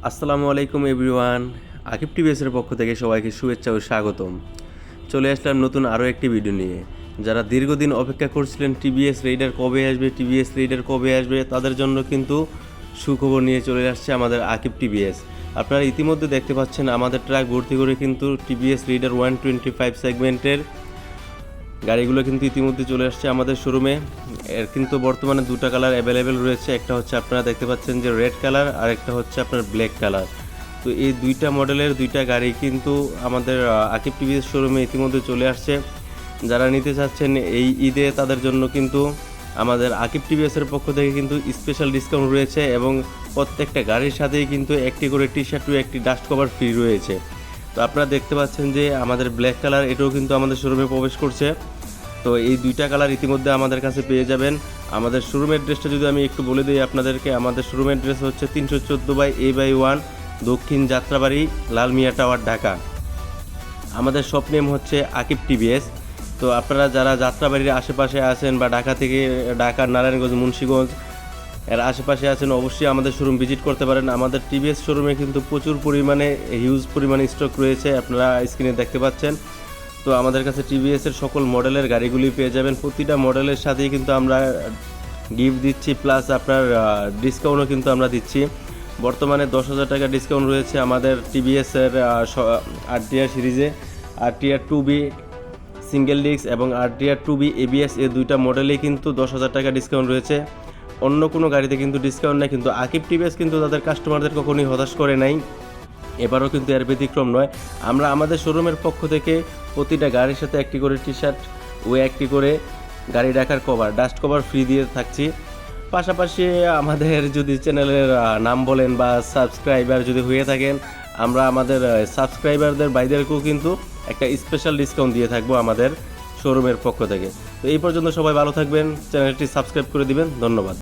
আসসালামু আলাইকুম এভরিওয়ান। আকিব টিভিএসের পক্ষ থেকে সবাইকে শুভেচ্ছা ও স্বাগতম। চলে আসলাম নতুন আরও একটি ভিডিও নিয়ে। যারা দীর্ঘদিন অপেক্ষা করছিলেন টিভিএস রেইডার কবে আসবে তাদের জন্য কিন্তু সুখবর নিয়ে চলে আসছে আমাদের আকিব টিভিএস। আপনারা ইতিমধ্যে দেখতে পাচ্ছেন আমাদের ট্রাক ভর্তি করে কিন্তু টিভিএস রেইডার 125 সেগমেন্টের গাড়িগুলো কিন্তু ইতিমধ্যে চলে আসছে আমাদের শোরুমে। এর কিন্তু বর্তমানে দুটো কালার অ্যাভেলেবেল রয়েছে, একটা হচ্ছে আপনারা দেখতে পাচ্ছেন যে রেড কালার, আর একটা হচ্ছে আপনার ব্ল্যাক কালার। তো এই দুইটা মডেলের দুইটা গাড়ি কিন্তু আমাদের আকিব টিভিএস শোরুমে ইতিমধ্যে চলে আসছে। যারা নিতে চাচ্ছেন এই ঈদে তাদের জন্য কিন্তু আমাদের আকিব টিভিএসের পক্ষ থেকে কিন্তু স্পেশাল ডিসকাউন্ট রয়েছে, এবং প্রত্যেকটা গাড়ির সাথেই কিন্তু একটি করে টি শার্ট ও একটি ডাস্ট কভার ফ্রি রয়েছে। তো আপনারা দেখতে পাচ্ছেন যে আমাদের ব্ল্যাক কালার এটাও কিন্তু আমাদের শোরুমে প্রবেশ করছে। তো এই দুইটা কালার ইতিমধ্যে আমাদের কাছে পেয়ে যাবেন। আমাদের শোরুমের অ্যাড্রেসটা যদি আমি একটু বলে দিই আপনাদেরকে, আমাদের শোরুমের অ্যাড্রেস হচ্ছে 314/A/1 দক্ষিণ যাত্রাবাড়ি, লাল মিয়া টাওয়ার, ঢাকা। আমাদের শপ নেম হচ্ছে আকিব টিভিএস। তো আপনারা যারা যাত্রাবাড়ির আশেপাশে আছেন বা ঢাকার নারায়ণগঞ্জ, মুন্সিগঞ্জ এর আশেপাশে আছেন, অবশ্যই আমাদের শোরুম ভিজিট করতে পারেন। আমাদের টিভিএস শোরুমে কিন্তু প্রচুর পরিমাণে হিউজ পরিমাণে স্টক রয়েছে, আপনারা স্ক্রিনে দেখতে পাচ্ছেন। তো আমাদের কাছে টিভিএসের সকল মডেলের গাড়িগুলি পেয়ে যাবেন। প্রতিটা মডেলের সাথেই কিন্তু আমরা গিফট দিচ্ছি, প্লাস আপনার ডিসকাউন্টও কিন্তু আমরা দিচ্ছি। বর্তমানে 10,000 টাকা ডিসকাউন্ট রয়েছে আমাদের টিভিএসের আরটিআর সিরিজে। আরটিআর 2B সিঙ্গেল ডিস্ক এবং আরটিআর 2B ABS এই দুইটা মডেলেই কিন্তু 10,000 টাকা ডিসকাউন্ট রয়েছে। অন্য কোনো গাড়িতে কিন্তু ডিসকাউন্ট নেই, কিন্তু আকিব টিভিএস কিন্তু তাদের কাস্টমারদের কখনোই হতাশ করে নাই, এবারও কিন্তু এর ব্যতিক্রম নয়। আমরা আমাদের শোরুমের পক্ষ থেকে প্রতিটা গাড়ির সাথে একটি করে টি শার্ট ও একটি করে গাড়ি রাখার কভার, ডাস্ট কভার ফ্রি দিয়ে থাকছি। পাশাপাশি আমাদের যদি চ্যানেলের নাম বলেন বা সাবস্ক্রাইবার যদি হয়ে থাকেন, আমরা আমাদের সাবস্ক্রাইবারদের বাইদেরকেও কিন্তু একটা স্পেশাল ডিসকাউন্ট দিয়ে থাকবো আমাদের শোরুমের পক্ষ থেকে। তো এই পর্যন্ত সবাই ভালো থাকবেন, চ্যানেলটি সাবস্ক্রাইব করে দিবেন। ধন্যবাদ।